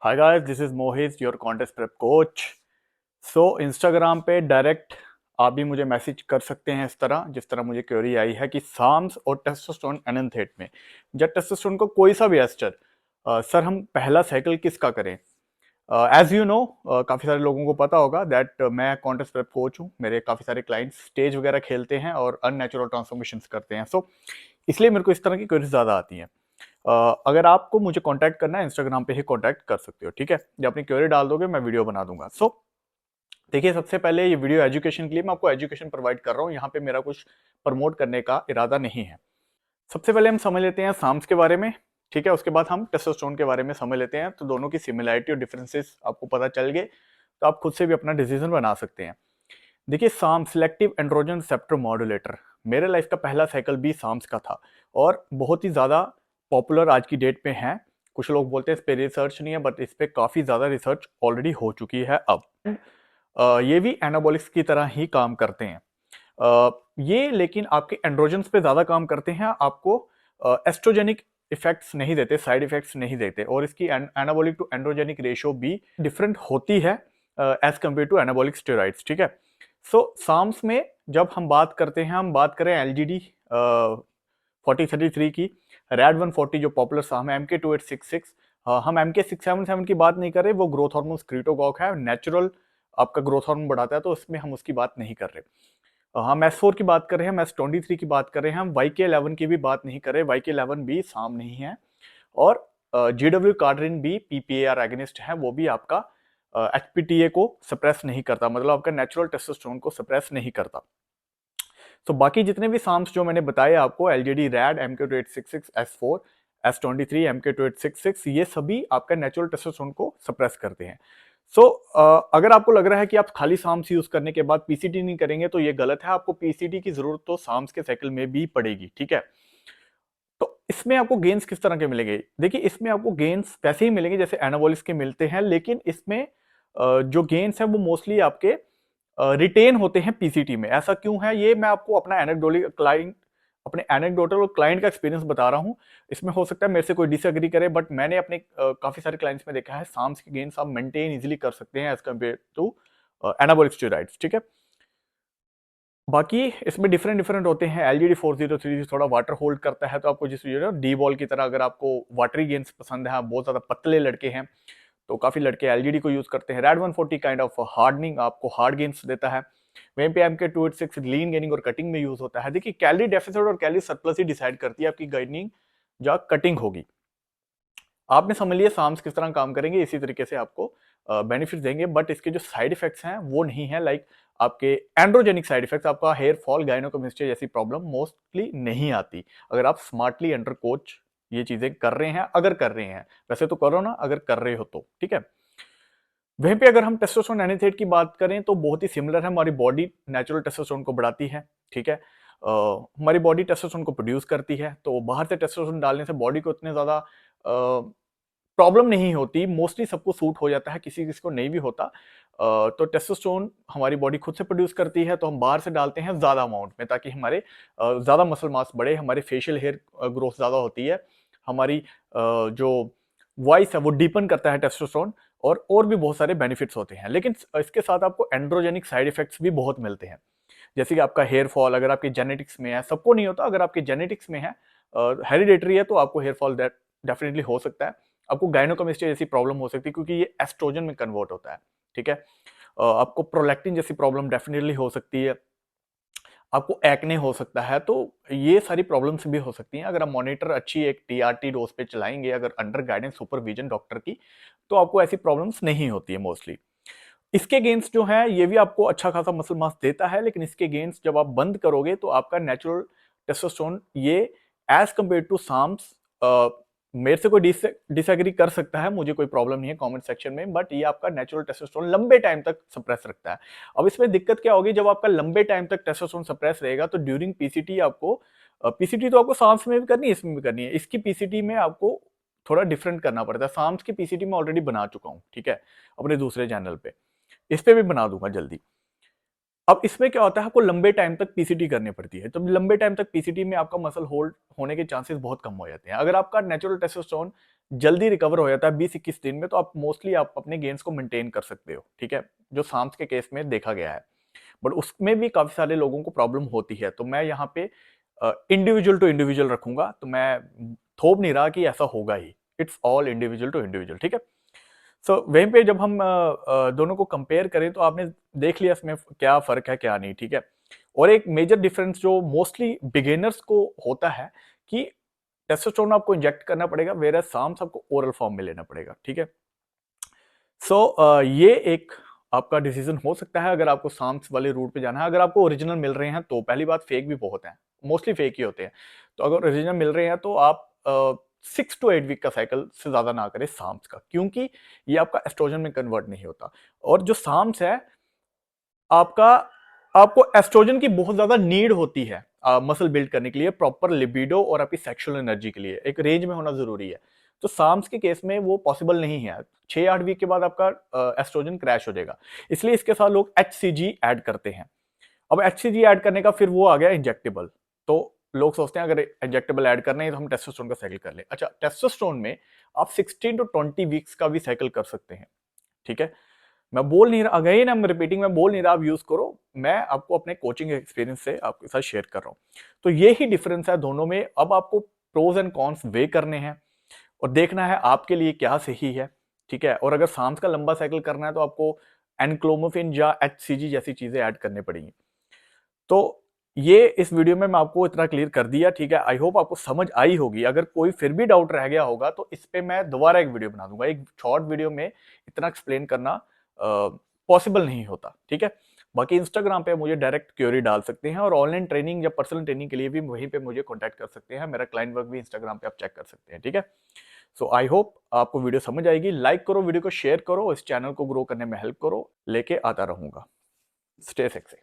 Hi guys, this is Mohit, your contest prep coach. So Instagram पे direct आप भी मुझे मैसेज कर सकते हैं इस तरह, जिस तरह मुझे क्वेरी आई है कि साम्स और टेस्टोस्टेरोन एनेंथेट में जब टेस्टोस्टेरोन को कोई सा भी एस्टर सर हम पहला साइकिल किसका करें। एज यू नो, काफ़ी सारे लोगों को पता होगा दैट मैं कॉन्टेस्ट प्रेप कोच हूँ। मेरे काफ़ी सारे क्लाइंट्स स्टेज वगैरह खेलते हैं और अननेचुरल ट्रांसफॉर्मेशन करते हैं। सो इसलिए मेरे को इस तरह की क्वेरीज ज़्यादा आती हैं। अगर आपको मुझे कांटेक्ट करना है, इंस्टाग्राम पे ही कांटेक्ट कर सकते हो, ठीक है। जब अपनी क्वेरी डाल दोगे मैं वीडियो बना दूंगा। सो देखिए, सबसे पहले ये वीडियो एजुकेशन के लिए, मैं आपको एजुकेशन प्रोवाइड कर रहा हूँ, यहाँ पे मेरा कुछ प्रमोट करने का इरादा नहीं है। सबसे पहले हम समझ लेते हैं साम्स के बारे में, ठीक है। उसके बाद हम टेस्टोस्टेरोन के बारे में समझ लेते हैं, तो दोनों की सिमिलैरिटी और डिफरेंसेस आपको पता चल गए तो आप खुद से भी अपना डिसीजन बना सकते हैं। देखिए, साम सिलेक्टिव एंड्रोजन रिसेप्टर मॉड्यूलेटर, मेरे लाइफ का पहला साइकिल भी साम्स का था और बहुत ही ज़्यादा पॉपुलर आज की डेट पे है। कुछ लोग बोलते हैं इस पे रिसर्च नहीं है, बट इस पे काफ़ी ज़्यादा रिसर्च ऑलरेडी हो चुकी है अब। ये भी एनाबॉलिक्स की तरह ही काम करते हैं। ये लेकिन आपके एंड्रोजन्स पे ज़्यादा काम करते हैं, आपको एस्ट्रोजेनिक इफेक्ट्स नहीं देते, साइड इफेक्ट्स नहीं देते, और इसकी एनाबॉलिक टू एंड्रोजेनिक रेशियो भी डिफरेंट होती है as compare to anabolic steroids, ठीक है। सो साम्स में जब हम बात करते हैं, हम बात करें LGD 4033 की, रैड 140 जो पॉपुलर साम है, MK2866, हम MK677 की बात नहीं कर रहे, वो ग्रोथ हार्मोन स्क्रीटोगॉक है, नेचुरल आपका ग्रोथ हार्मोन बढ़ाता है, तो इसमें हम उसकी बात नहीं कर रहे। हम S4 की बात कर रहे हैं, हम S23 की बात कर रहे हैं, हम YK11 की भी बात नहीं कर रहे। YK11 भी साम नहीं है, और GW कार्डरिन भी PPAR एगनिस्ट है, वो भी आपका HPTA को सप्रेस नहीं करता, मतलब आपका नेचुरल टेस्टोस्टेरोन को सप्रेस नहीं करता। तो बाकी जितने भी साम्स जो मैंने बताए आपको, LGD, red, MK2866, S4, S23, MK2866, ये सभी आपका नेचुरल टेस्टोस्टेरोन को सप्रेस करते हैं। सो अगर आपको लग रहा है कि आप खाली साम्स यूज करने के बाद पीसीटी नहीं करेंगे, तो ये गलत है। आपको पीसीटी की जरूरत तो साम्स के साइकिल में भी पड़ेगी, ठीक है। तो इसमें आपको गेन्स किस तरह के मिलेंगे? देखिए, इसमें आपको गेन्स वैसे ही मिलेंगे जैसे एनाबॉलिक्स के मिलते हैं, लेकिन इसमें जो गेन्स हैं वो मोस्टली आपके रिटेन होते हैं पीसीटी में। ऐसा क्यों है, ये मैं आपको अपने एनेक्डोटल और क्लाइंट का एक्सपीरियंस बता रहा हूँ। इसमें हो सकता है मेरे से कोई डिसएग्री करे, बट मैंने अपने काफी सारे क्लाइंट्स में देखा है साम्स की गेन्स आप मेंटेन इजीली कर सकते हैं as compare to anabolic steroids, ठीक है। बाकी इसमें डिफरेंट डिफरेंट होते हैं। LGD 403 थोड़ा वाटर होल्ड करता है, तो आपको जिस डी बॉल की तरह, अगर आपको वाटरी गेम्स पसंद है, आप बहुत ज्यादा पतले लड़के हैं, तो काफी लड़के LGD को यूज करते हैं। रैड 140 काइंड ऑफ हार्डनिंग, आपको हार्ड गेम्स देता है। वहीं पे MK286 लीन गेनिंग और कटिंग में यूज होता है। देखिए, कैलोरी डेफिसिट और कैलोरी सरप्लस ही डिसाइड करती है आपकी गेनिंग या कटिंग होगी। आपने समझ लिया साम्स किस तरह काम करेंगे, इसी तरीके से आपको बेनिफिट देंगे, बट इसके जो साइड इफेक्ट्स हैं वो नहीं है लाइक आपके एंड्रोजेनिक साइड इफेक्ट्स। आपका हेयर फॉल, गायनोकोमेस्टिया जैसी प्रॉब्लम मोस्टली नहीं आती अगर आप स्मार्टली अंडर कोच ये चीजें कर रहे हैं, अगर कर रहे हैं। वैसे तो करो ना अगर कर रहे हो तो, ठीक है। वहीं पे अगर हम टेस्टोस्टेरोन एनाथेट की बात करें तो बहुत ही सिमिलर है। हमारी बॉडी नेचुरल टेस्टोस्टेरोन को बढ़ाती है, ठीक है। हमारी बॉडी टेस्टोस्टेरोन को प्रोड्यूस करती है, तो बाहर से टेस्टोस्टेरोन डालने से बॉडी को इतने ज्यादा प्रॉब्लम नहीं होती। मोस्टली सबको सूट हो जाता है, किसी किसी को नहीं भी होता। तो टेस्टोस्टेरोन हमारी बॉडी खुद से प्रोड्यूस करती है, तो हम बाहर से डालते हैं ज्यादा अमाउंट में, ताकि हमारे ज्यादा मसल मास बढ़े, हमारे फेशियल हेयर ग्रोथ ज्यादा होती है, हमारी जो वॉइस है वो डीपन करता है टेस्टोस्टेरोन, और भी बहुत सारे बेनिफिट्स होते हैं। लेकिन इसके साथ आपको एंड्रोजेनिक साइड इफेक्ट्स भी बहुत मिलते हैं, जैसे कि आपका हेयर फॉल, अगर आपकी जेनेटिक्स में है, सबको नहीं होता, अगर आपकी जेनेटिक्स में है, हेरिडेटरी है, तो आपको हेयर फॉल डेफिनेटली हो सकता है। आपको गायनोकोमेस्टिया जैसी प्रॉब्लम हो सकती है, क्योंकि ये एस्ट्रोजन में कन्वर्ट होता है, ठीक है। आपको प्रोलैक्टिन जैसी प्रॉब्लम डेफिनेटली हो सकती है, आपको एक्ने हो सकता है, तो ये सारी प्रॉब्लम्स भी हो सकती हैं। अगर आप मॉनिटर अच्छी एक TRT डोज पे चलाएंगे, अगर अंडर गाइडेंस सुपरविजन डॉक्टर की, तो आपको ऐसी प्रॉब्लम्स नहीं होती है मोस्टली। इसके गेन्स जो है ये भी आपको अच्छा खासा मसल मास देता है, लेकिन इसके गेन्स जब आप बंद करोगे तो आपका नेचुरल टेस्टोस्टेरोन ये एज कंपेयर टू साम्स, मेरे से कोई डिसएग्री कर सकता है, मुझे कोई प्रॉब्लम नहीं है कमेंट सेक्शन में, बट ये आपका नेचुरल टेस्टोस्टेरोन लंबे टाइम तक सप्रेस रखता है। अब इसमें दिक्कत क्या होगी, जब आपका लंबे टाइम तक टेस्टोस्टेरोन सप्रेस रहेगा, तो ड्यूरिंग पीसीटी आपको पीसीटी तो आपको साम्स में भी करनी है, इसमें भी करनी है। इसकी पीसीटी में आपको थोड़ा डिफरेंट करना पड़ता है। साम्स की पीसीटी में ऑलरेडी बना चुका हूँ, ठीक है, अपने दूसरे चैनल पे, इस पे भी बना दूंगा जल्दी। अब इसमें क्या होता है, आपको लंबे टाइम तक पीसीटी करनी पड़ती है, तो लंबे टाइम तक पीसीटी में आपका मसल होल्ड होने के चांसेस बहुत कम हो जाते हैं। अगर आपका नेचुरल टेस्टोस्टेरोन जल्दी रिकवर हो जाता है 20-21 दिन में, तो आप मोस्टली आप अपने गेन्स को मेंटेन कर सकते हो, ठीक है, जो साम्स के केस में देखा गया है। बट उसमें भी काफी सारे लोगों को प्रॉब्लम होती है, तो मैं यहाँ पे इंडिविजुअल टू इंडिविजुअल रखूंगा, तो मैं थोप नहीं रहा कि ऐसा होगा ही, it's all individual to individual, ठीक है। सो वहीं पे जब हम दोनों को कंपेयर करें तो आपने देख लिया इसमें क्या फर्क है क्या नहीं, ठीक है। और एक मेजर डिफरेंस जो मोस्टली बिगिनर्स को होता है कि टेस्टोस्टेरोन आपको इंजेक्ट करना पड़ेगा, वेयर एज साम्स आपको ओरल फॉर्म में लेना पड़ेगा, ठीक है। सो ये एक आपका डिसीजन हो सकता है अगर आपको साम्स वाले रूट पे जाना है। अगर आपको ओरिजिनल मिल रहे हैं तो पहली बात, फेक भी बहुत हैं, मोस्टली फेक ही होते हैं। तो अगर ओरिजिनल मिल रहे हैं तो आप 6 to 8 वीक का साइकिल से ज्यादा ना करें साम्स का, क्योंकि ये आपका एस्ट्रोजन में कन्वर्ट नहीं होता। और जो साम्स है आपका, आपको एस्ट्रोजन की बहुत ज्यादा नीड होती है मसल बिल्ड करने के लिए, प्रॉपर लिबिडो और आपकी सेक्सुअल एनर्जी के लिए एक रेंज में होना जरूरी है। तो साम्स के केस में वो पॉसिबल नहीं है, 6-8 वीक के बाद आपका एस्ट्रोजन क्रैश हो जाएगा। इसलिए इसके साथ लोग HCG ऐड करते हैं। अब HCG ऐड करने का फिर वो आ गया इंजेक्टेबल। तो लोग सोचते हैं अगर इंजेक्टेबल ऐड करना है तो हम टेस्टोस्टेरोन का साइकिल कर ले। अच्छा, टेस्टोस्टेरोन में आप 16 to 20 वीक्स का भी साइकिल कर सकते हैं, ठीक है। मैं बोल नहीं रहा, अगेन आई एम रिपीटिंग, मैं बोल नहीं रहा आप यूज करो, मैं आपको अपने कोचिंग एक्सपीरियंस से आपके साथ शेयर कर रहा हूं। तो ये ही डिफरेंस है दोनों में। अब आपको प्रोज एंड कॉन्स वे करने हैं और देखना है आपके लिए क्या सही है, ठीक है। और अगर सांस का लंबा साइकिल करना है तो आपको एनक्लोमोफिन या HCG जैसी चीजें ऐड करनी पड़ेंगी। तो ये इस वीडियो में मैं आपको इतना क्लियर कर दिया, ठीक है। आई होप आपको समझ आई होगी। अगर कोई फिर भी डाउट रह गया होगा तो इस पे मैं दोबारा एक वीडियो बना दूंगा। एक शॉर्ट वीडियो में इतना एक्सप्लेन करना पॉसिबल नहीं होता, ठीक है। बाकी इंस्टाग्राम पे मुझे डायरेक्ट क्वेरी डाल सकते हैं और ऑनलाइन ट्रेनिंग या पर्सनल ट्रेनिंग के लिए भी वहीं पे मुझे कॉन्टैक्ट कर सकते हैं। मेरा क्लाइंट वर्क भी इंस्टाग्राम पे आप चेक कर सकते हैं, ठीक है। सो आई होप आपको वीडियो समझ आएगी। लाइक करो, वीडियो को शेयर करो, इस चैनल को ग्रो करने में हेल्प करो। लेके आता रहूंगा। Stay sexy.